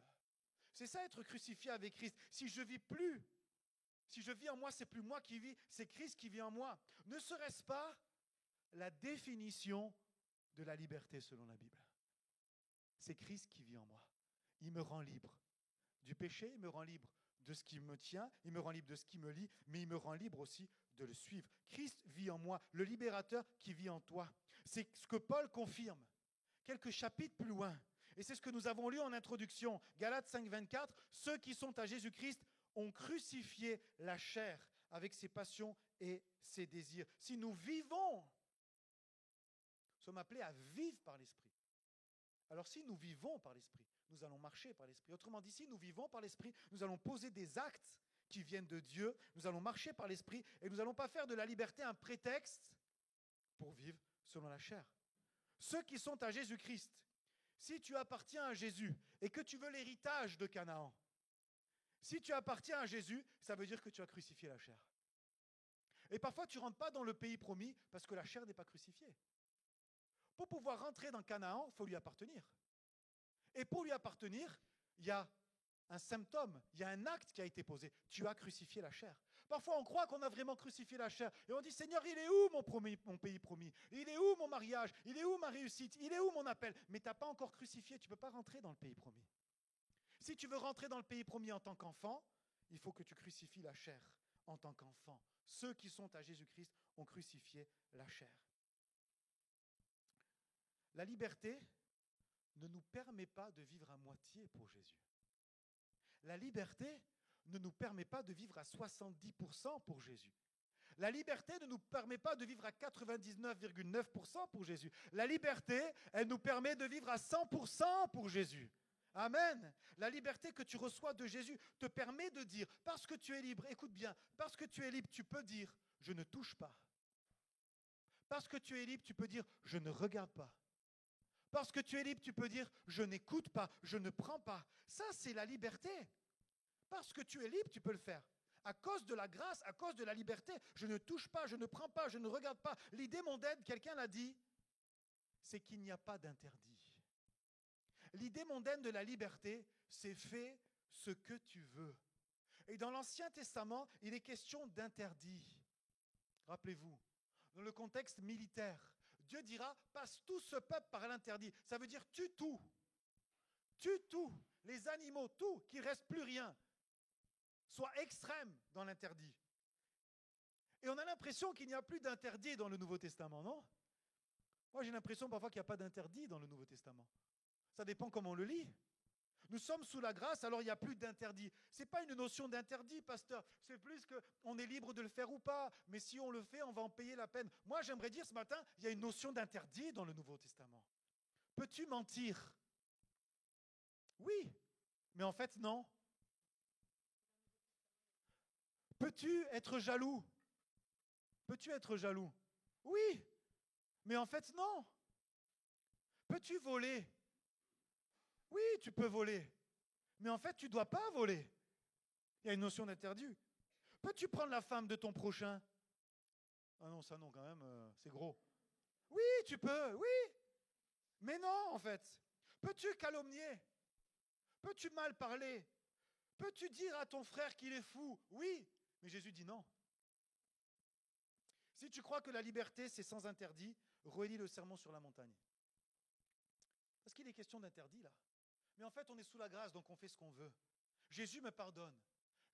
C'est ça être crucifié avec Christ. Si je vis en moi, c'est plus moi qui vis, c'est Christ qui vit en moi. Ne serait-ce pas la définition de la liberté selon la Bible? C'est Christ qui vit en moi. Il me rend libre du péché, il me rend libre de ce qui me tient, il me rend libre de ce qui me lie, mais il me rend libre aussi de le suivre. Christ vit en moi, le libérateur qui vit en toi. C'est ce que Paul confirme quelques chapitres plus loin. Et c'est ce que nous avons lu en introduction. Galates 5, 24, ceux qui sont à Jésus-Christ ont crucifié la chair avec ses passions et ses désirs. Si nous vivons, nous sommes appelés à vivre par l'Esprit. Alors si nous vivons par l'Esprit, nous allons marcher par l'Esprit. Autrement dit, si nous vivons par l'Esprit, nous allons poser des actes qui viennent de Dieu, nous allons marcher par l'Esprit et nous n'allons pas faire de la liberté un prétexte pour vivre selon la chair. Ceux qui sont à Jésus-Christ, si tu appartiens à Jésus et que tu veux l'héritage de Canaan, si tu appartiens à Jésus, ça veut dire que tu as crucifié la chair. Et parfois, tu ne rentres pas dans le pays promis parce que la chair n'est pas crucifiée. Pour pouvoir rentrer dans Canaan, il faut lui appartenir. Et pour lui appartenir, il y a un symptôme, il y a un acte qui a été posé. Tu as crucifié la chair. Parfois, on croit qu'on a vraiment crucifié la chair. Et on dit, Seigneur, il est où mon pays promis? Il est où mon mariage? Il est où ma réussite? Il est où mon appel? Mais tu n'as pas encore crucifié, tu ne peux pas rentrer dans le pays promis. Si tu veux rentrer dans le pays promis en tant qu'enfant, il faut que tu crucifies la chair en tant qu'enfant. Ceux qui sont à Jésus-Christ ont crucifié la chair. La liberté ne nous permet pas de vivre à moitié pour Jésus. La liberté ne nous permet pas de vivre à 70% pour Jésus. La liberté ne nous permet pas de vivre à 99,9% pour Jésus. La liberté, elle nous permet de vivre à 100% pour Jésus. Amen. La liberté que tu reçois de Jésus te permet de dire, parce que tu es libre, écoute bien, parce que tu es libre, tu peux dire, je ne touche pas. Parce que tu es libre, tu peux dire, je ne regarde pas. Parce que tu es libre, tu peux dire, je n'écoute pas, je ne prends pas. Ça, c'est la liberté. Parce que tu es libre, tu peux le faire. À cause de la grâce, à cause de la liberté, je ne touche pas, je ne prends pas, je ne regarde pas. L'idée mondaine, quelqu'un l'a dit, c'est qu'il n'y a pas d'interdit. L'idée mondaine de la liberté, c'est fais ce que tu veux. Et dans l'Ancien Testament, il est question d'interdit. Rappelez-vous, dans le contexte militaire, Dieu dira, passe tout ce peuple par l'interdit. Ça veut dire tue tout. Tue tout. Les animaux, tout, qu'il ne reste plus rien. Sois extrême dans l'interdit. Et on a l'impression qu'il n'y a plus d'interdit dans le Nouveau Testament, non? Moi, j'ai l'impression parfois qu'il n'y a pas d'interdit dans le Nouveau Testament. Ça dépend comment on le lit. Nous sommes sous la grâce, alors il n'y a plus d'interdit. Ce n'est pas une notion d'interdit, pasteur. C'est plus qu'on est libre de le faire ou pas. Mais si on le fait, on va en payer la peine. Moi, j'aimerais dire ce matin, il y a une notion d'interdit dans le Nouveau Testament. Peux-tu mentir? Oui, mais en fait, non. Peux-tu être jaloux? Peux-tu être jaloux? Oui, mais en fait, non. Peux-tu voler? Oui, tu peux voler. Mais en fait, tu ne dois pas voler. Il y a une notion d'interdit. Peux-tu prendre la femme de ton prochain? Ah non, ça non, quand même, c'est gros. Oui, tu peux, oui. Mais non, en fait. Peux-tu calomnier? Peux-tu mal parler? Peux-tu dire à ton frère qu'il est fou? Oui, mais Jésus dit non. Si tu crois que la liberté, c'est sans interdit, relis le sermon sur la montagne. Parce qu'il est question d'interdit, là. Mais en fait, on est sous la grâce, donc on fait ce qu'on veut. Jésus me pardonne.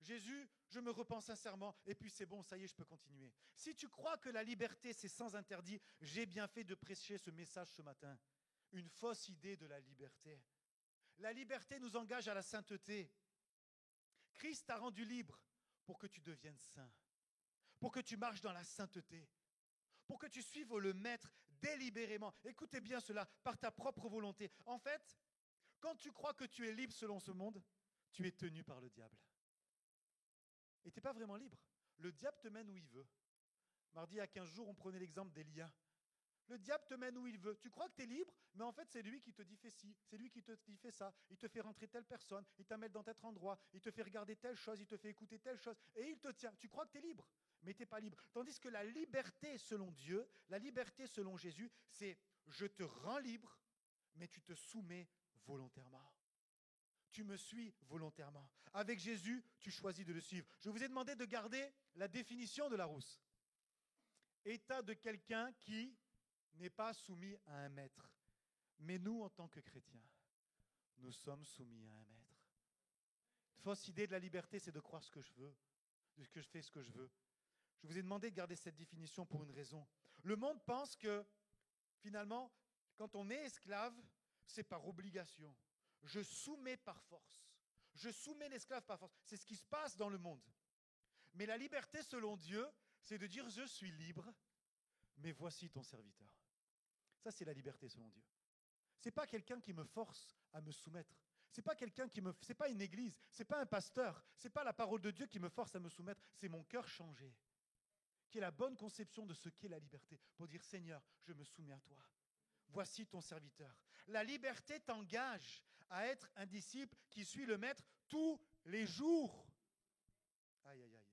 Jésus, je me repens sincèrement, et puis c'est bon, ça y est, je peux continuer. Si tu crois que la liberté, c'est sans interdit, j'ai bien fait de prêcher ce message ce matin. Une fausse idée de la liberté. La liberté nous engage à la sainteté. Christ t'a rendu libre pour que tu deviennes saint, pour que tu marches dans la sainteté, pour que tu suives le Maître délibérément. Écoutez bien cela, par ta propre volonté. En fait, quand tu crois que tu es libre selon ce monde, tu es tenu par le diable. Et tu n'es pas vraiment libre. Le diable te mène où il veut. Mardi, il y a 15 jours, on prenait l'exemple d'Élia. Le diable te mène où il veut. Tu crois que tu es libre, mais en fait, c'est lui qui te dit fais ci, c'est lui qui te dit fais ça. Il te fait rentrer telle personne, il t'amène dans tel endroit, il te fait regarder telle chose, il te fait écouter telle chose, et il te tient. Tu crois que tu es libre, mais tu n'es pas libre. Tandis que la liberté selon Dieu, la liberté selon Jésus, c'est je te rends libre, mais tu te soumets volontairement. Tu me suis volontairement. Avec Jésus, tu choisis de le suivre. Je vous ai demandé de garder la définition de Larousse. État de quelqu'un qui n'est pas soumis à un maître. Mais nous, en tant que chrétiens, nous sommes soumis à un maître. La fausse idée de la liberté, c'est de croire ce que je veux, de ce que je fais ce que je veux. Je vous ai demandé de garder cette définition pour une raison. Le monde pense que, finalement, quand on est esclave, c'est par obligation. Je soumets par force. Je soumets l'esclave par force. C'est ce qui se passe dans le monde. Mais la liberté selon Dieu, c'est de dire je suis libre, mais voici ton serviteur. Ça, c'est la liberté selon Dieu. Ce n'est pas quelqu'un qui me force à me soumettre. C'est pas une église, c'est pas un pasteur, c'est pas la parole de Dieu qui me force à me soumettre, c'est mon cœur changé, qui est la bonne conception de ce qu'est la liberté, pour dire Seigneur, je me soumets à toi. Voici ton serviteur. La liberté t'engage à être un disciple qui suit le maître tous les jours. Aïe, aïe, aïe.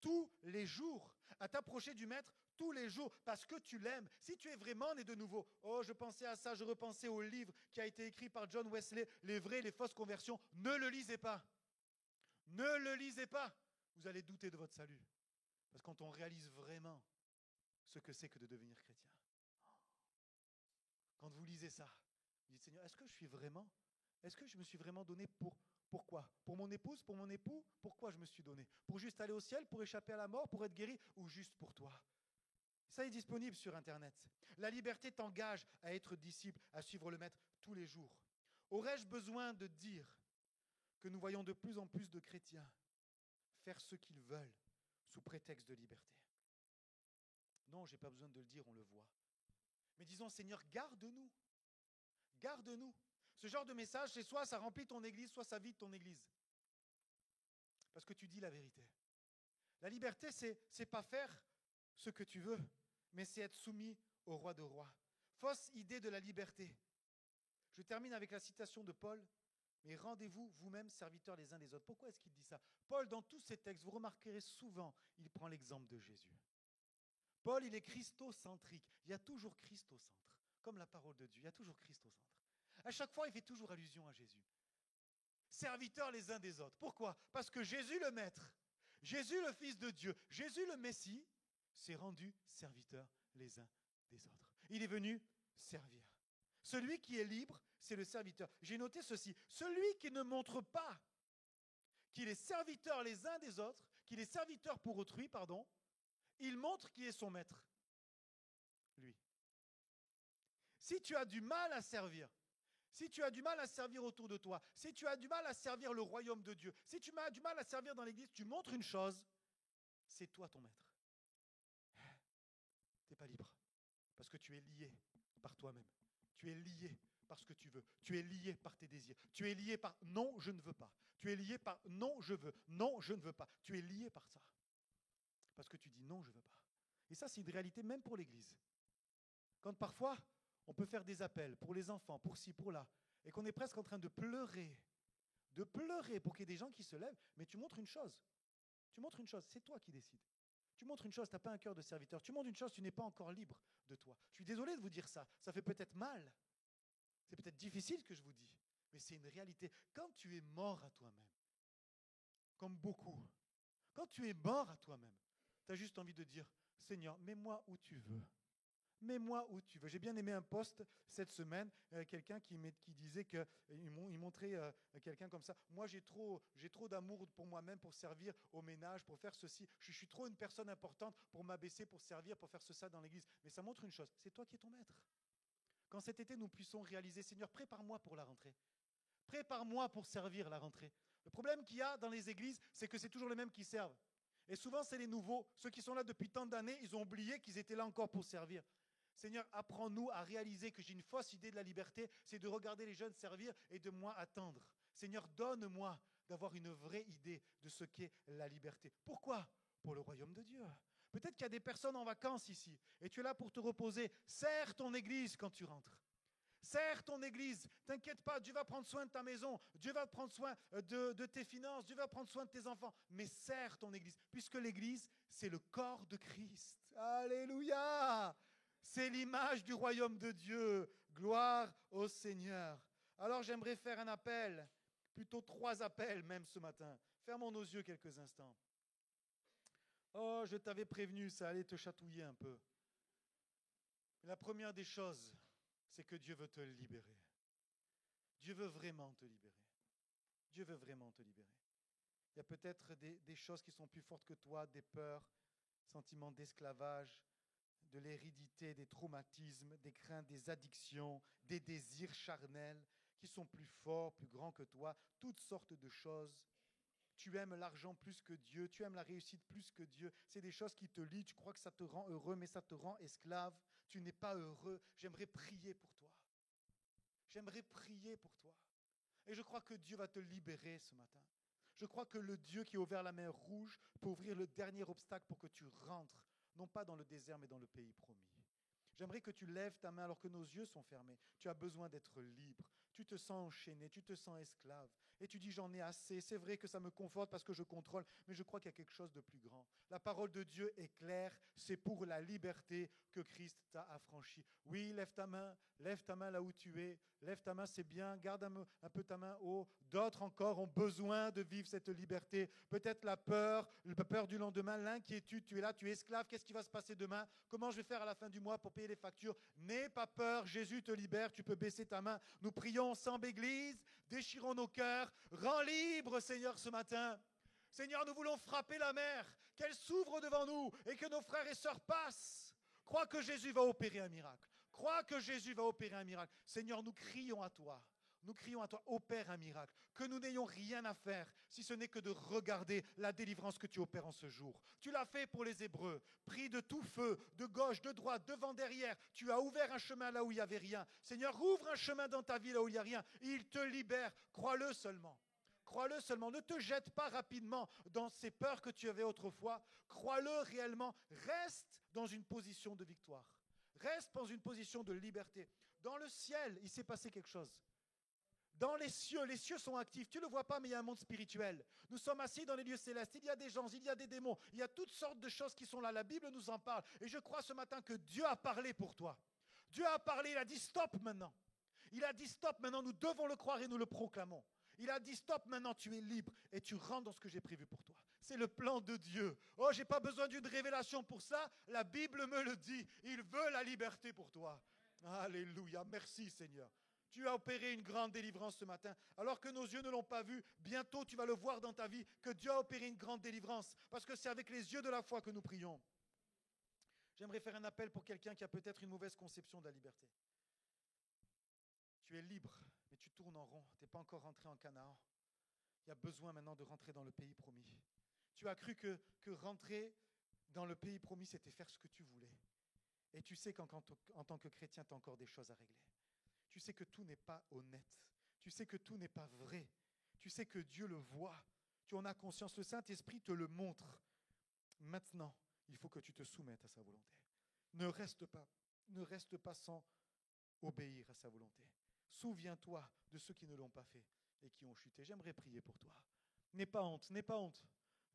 Tous les jours. À t'approcher du maître tous les jours parce que tu l'aimes. Si tu es vraiment né de nouveau. Oh, je pensais à ça, je repensais au livre qui a été écrit par John Wesley, Les vraies et les fausses conversions. Ne le lisez pas. Ne le lisez pas. vous allez douter de votre salut. Parce que quand on réalise vraiment ce que c'est que de devenir chrétien, quand vous lisez ça, vous dites, Seigneur, est-ce que je me suis vraiment donné pourquoi? Pour mon épouse, pour mon époux? Pourquoi je me suis donné? Pour juste aller au ciel, pour échapper à la mort, pour être guéri, ou juste pour toi? Ça est disponible sur Internet. La liberté t'engage à être disciple, à suivre le Maître tous les jours. Aurais-je besoin de dire que nous voyons de plus en plus de chrétiens faire ce qu'ils veulent sous prétexte de liberté? Non, je n'ai pas besoin de le dire, on le voit. Mais disons, Seigneur, garde-nous. Garde-nous. Ce genre de message, c'est soit ça remplit ton église, soit ça vide ton église. Parce que tu dis la vérité. La liberté, c'est pas faire ce que tu veux, mais c'est être soumis au roi de rois. Fausse idée de la liberté. Je termine avec la citation de Paul. Mais rendez-vous vous-même serviteurs les uns des autres. Pourquoi est-ce qu'il dit ça? Paul, dans tous ses textes, vous remarquerez souvent, il prend l'exemple de Jésus. Paul, il est christocentrique. Il y a toujours Christ au centre. Comme la parole de Dieu, il y a toujours Christ au centre. À chaque fois, il fait toujours allusion à Jésus. Serviteurs les uns des autres. Pourquoi? Parce que Jésus le Maître, Jésus le Fils de Dieu, Jésus le Messie, s'est rendu serviteur les uns des autres. Il est venu servir. Celui qui est libre, c'est le serviteur. J'ai noté ceci. Celui qui ne montre pas qu'il est serviteur les uns des autres, qu'il est serviteur pour autrui, il montre qui est son maître. Lui. Si tu as du mal à servir, si tu as du mal à servir autour de toi, si tu as du mal à servir le royaume de Dieu, si tu as du mal à servir dans l'église, tu montres une chose, c'est toi ton maître. Tu n'es pas libre parce que tu es lié par toi-même. Tu es lié par ce que tu veux. Tu es lié par tes désirs. Tu es lié par non, je ne veux pas. Tu es lié par non, je veux. Non, je ne veux pas. Tu es lié par ça. Parce que tu dis non, je ne veux pas. Et ça, c'est une réalité même pour l'Église. Quand parfois, on peut faire des appels pour les enfants, pour ci, pour là, et qu'on est presque en train de pleurer pour qu'il y ait des gens qui se lèvent, mais tu montres une chose. Tu montres une chose, c'est toi qui décides. Tu montres une chose, tu n'as pas un cœur de serviteur. Tu montres une chose, tu n'es pas encore libre de toi. Je suis désolé de vous dire ça. Ça fait peut-être mal. C'est peut-être difficile ce que je vous dis, mais c'est une réalité. Quand tu es mort à toi-même, comme beaucoup, quand tu es mort à toi-même, tu as juste envie de dire, Seigneur, mets-moi où tu veux. Mets-moi où tu veux. J'ai bien aimé un post cette semaine, quelqu'un qui disait qu'il montrait quelqu'un comme ça. Moi, j'ai trop d'amour pour moi-même, pour servir au ménage, pour faire ceci. Je suis trop une personne importante pour m'abaisser, pour servir, pour faire ça dans l'église. Mais ça montre une chose, c'est toi qui es ton maître. Quand cet été, nous puissions réaliser, Seigneur, prépare-moi pour la rentrée. Prépare-moi pour servir la rentrée. Le problème qu'il y a dans les églises, c'est que c'est toujours les mêmes qui servent. Et souvent, c'est les nouveaux. Ceux qui sont là depuis tant d'années, ils ont oublié qu'ils étaient là encore pour servir. Seigneur, apprends-nous à réaliser que j'ai une fausse idée de la liberté, c'est de regarder les jeunes servir et de moi attendre. Seigneur, donne-moi d'avoir une vraie idée de ce qu'est la liberté. Pourquoi? Pour le royaume de Dieu. Peut-être qu'il y a des personnes en vacances ici et tu es là pour te reposer. Sers ton église quand tu rentres. Sers ton église. T'inquiète pas, Dieu va prendre soin de ta maison. Dieu va prendre soin de tes finances. Dieu va prendre soin de tes enfants. Mais sers ton église, puisque l'église, c'est le corps de Christ. Alléluia! C'est l'image du royaume de Dieu. Gloire au Seigneur. Alors j'aimerais faire un appel, plutôt 3 appels même ce matin. Fermons nos yeux quelques instants. Oh, je t'avais prévenu, ça allait te chatouiller un peu. La première des choses, c'est que Dieu veut te libérer. Dieu veut vraiment te libérer. Dieu veut vraiment te libérer. Il y a peut-être des choses qui sont plus fortes que toi, des peurs, sentiments d'esclavage, de l'hérédité, des traumatismes, des craintes, des addictions, des désirs charnels qui sont plus forts, plus grands que toi, toutes sortes de choses. Tu aimes l'argent plus que Dieu, tu aimes la réussite plus que Dieu. C'est des choses qui te lient, tu crois que ça te rend heureux, mais ça te rend esclave. Tu n'es pas heureux. J'aimerais prier pour toi. J'aimerais prier pour toi. Et je crois que Dieu va te libérer ce matin. Je crois que le Dieu qui a ouvert la mer Rouge peut ouvrir le dernier obstacle pour que tu rentres, non pas dans le désert, mais dans le pays promis. J'aimerais que tu lèves ta main alors que nos yeux sont fermés. Tu as besoin d'être libre. Tu te sens enchaîné, tu te sens esclave. Et tu dis, j'en ai assez. C'est vrai que ça me conforte parce que je contrôle, mais je crois qu'il y a quelque chose de plus grand. La parole de Dieu est claire. c'est pour la liberté que Christ t'a affranchi. Oui, lève ta main là où tu es. Lève ta main, c'est bien. Garde un peu ta main haut. D'autres encore ont besoin de vivre cette liberté. Peut-être la peur du lendemain, l'inquiétude. Tu es là, tu es esclave. Qu'est-ce qui va se passer demain? Comment je vais faire à la fin du mois pour payer les factures? N'aie pas peur, Jésus te libère. Tu peux baisser ta main. Nous prions ensemble, Église. Déchirons nos cœurs. Rends libre, Seigneur, ce matin. Seigneur, nous voulons frapper la mer, qu'elle s'ouvre devant nous et que nos frères et sœurs passent. Crois que Jésus va opérer un miracle. Crois que Jésus va opérer un miracle. Seigneur, nous crions à toi. Nous crions à toi, opère un miracle. Que nous n'ayons rien à faire, si ce n'est que de regarder la délivrance que tu opères en ce jour. Tu l'as fait pour les Hébreux, pris de tout feu, de gauche, de droite, devant, derrière. Tu as ouvert un chemin là où il n'y avait rien. Seigneur, ouvre un chemin dans ta vie là où il n'y a rien. Il te libère. Crois-le seulement. Crois-le seulement, ne te jette pas rapidement dans ces peurs que tu avais autrefois. Crois-le réellement, reste dans une position de victoire. Reste dans une position de liberté. Dans le ciel, il s'est passé quelque chose. Dans les cieux sont actifs. Tu ne le vois pas, mais il y a un monde spirituel. Nous sommes assis dans les lieux célestes. Il y a des anges, il y a des démons. Il y a toutes sortes de choses qui sont là. La Bible nous en parle. Et je crois ce matin que Dieu a parlé pour toi. Dieu a parlé, il a dit stop maintenant. Il a dit stop maintenant, nous devons le croire et nous le proclamons. Il a dit stop, maintenant tu es libre et tu rentres dans ce que j'ai prévu pour toi. C'est le plan de Dieu. Oh, je n'ai pas besoin d'une révélation pour ça. La Bible me le dit. Il veut la liberté pour toi. Alléluia. Merci Seigneur. Tu as opéré une grande délivrance ce matin. Alors que nos yeux ne l'ont pas vu, bientôt tu vas le voir dans ta vie, que Dieu a opéré une grande délivrance. Parce que c'est avec les yeux de la foi que nous prions. J'aimerais faire un appel pour quelqu'un qui a peut-être une mauvaise conception de la liberté. Tu es libre, mais tu tournes en rond. Tu n'es pas encore rentré en Canaan. Il y a besoin maintenant de rentrer dans le pays promis. Tu as cru que rentrer dans le pays promis, c'était faire ce que tu voulais. Et tu sais qu'en tant que chrétien, tu as encore des choses à régler. Tu sais que tout n'est pas honnête. Tu sais que tout n'est pas vrai. Tu sais que Dieu le voit. Tu en as conscience. Le Saint-Esprit te le montre. Maintenant, il faut que tu te soumettes à sa volonté. Ne reste pas sans obéir à sa volonté. Souviens-toi de ceux qui ne l'ont pas fait et qui ont chuté. J'aimerais prier pour toi. N'aie pas honte, n'aie pas honte.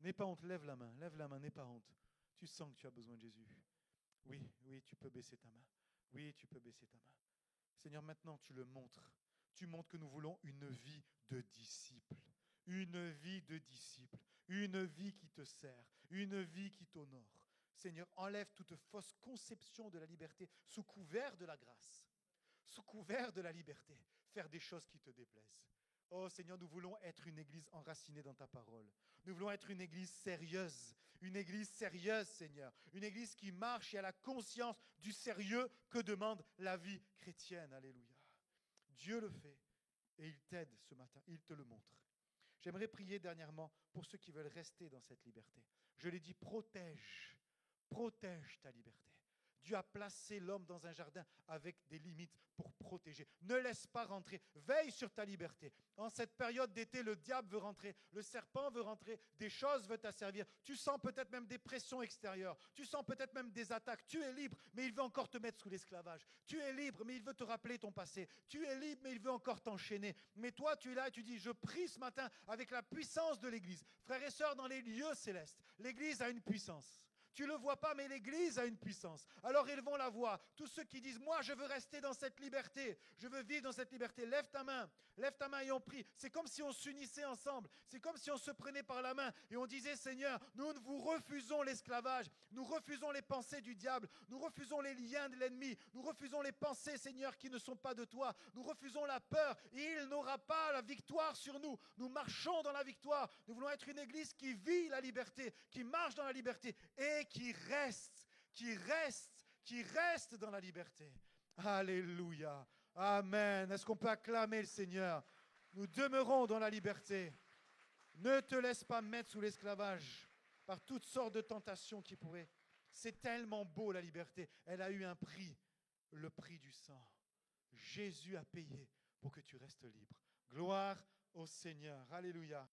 N'aie pas honte, lève la main, n'aie pas honte. Tu sens que tu as besoin de Jésus. Oui, tu peux baisser ta main. Oui, tu peux baisser ta main. Seigneur, maintenant tu le montres. Tu montres que nous voulons une vie de disciple. Une vie de disciple. Une vie qui te sert. Une vie qui t'honore. Seigneur, enlève toute fausse conception de la liberté sous couvert de la grâce. Sous couvert de la liberté, faire des choses qui te déplaisent. Oh Seigneur, nous voulons être une église enracinée dans ta parole. Nous voulons être une église sérieuse, Seigneur. Une église qui marche et a la conscience du sérieux que demande la vie chrétienne. Alléluia. Dieu le fait et il t'aide ce matin, il te le montre. J'aimerais prier dernièrement pour ceux qui veulent rester dans cette liberté. Je l'ai dit, protège ta liberté. Dieu a placé l'homme dans un jardin avec des limites pour protéger. Ne laisse pas rentrer. Veille sur ta liberté. En cette période d'été, le diable veut rentrer. Le serpent veut rentrer. Des choses veulent t'asservir. Tu sens peut-être même des pressions extérieures. Tu sens peut-être même des attaques. Tu es libre, mais il veut encore te mettre sous l'esclavage. Tu es libre, mais il veut te rappeler ton passé. Tu es libre, mais il veut encore t'enchaîner. Mais toi, tu es là et tu dis, je prie ce matin avec la puissance de l'Église. Frères et sœurs, dans les lieux célestes, l'Église a une puissance. Tu ne le vois pas, mais l'Église a une puissance. Alors ils vont la voir. Tous ceux qui disent, moi je veux rester dans cette liberté, je veux vivre dans cette liberté, lève ta main et on prie. C'est comme si on s'unissait ensemble. C'est comme si on se prenait par la main et on disait, Seigneur, nous vous refusons l'esclavage, nous refusons les pensées du diable, nous refusons les liens de l'ennemi, nous refusons les pensées, Seigneur, qui ne sont pas de toi, nous refusons la peur. Il n'aura pas la victoire sur nous. Nous marchons dans la victoire. Nous voulons être une église qui vit la liberté, qui marche dans la liberté et qui reste dans la liberté. Alléluia. Amen. Est-ce qu'on peut acclamer le Seigneur? Nous demeurons dans la liberté. Ne te laisse pas mettre sous l'esclavage par toutes sortes de tentations qui pourraient. C'est tellement beau la liberté. Elle a eu un prix, le prix du sang. Jésus a payé pour que tu restes libre. Gloire au Seigneur. Alléluia.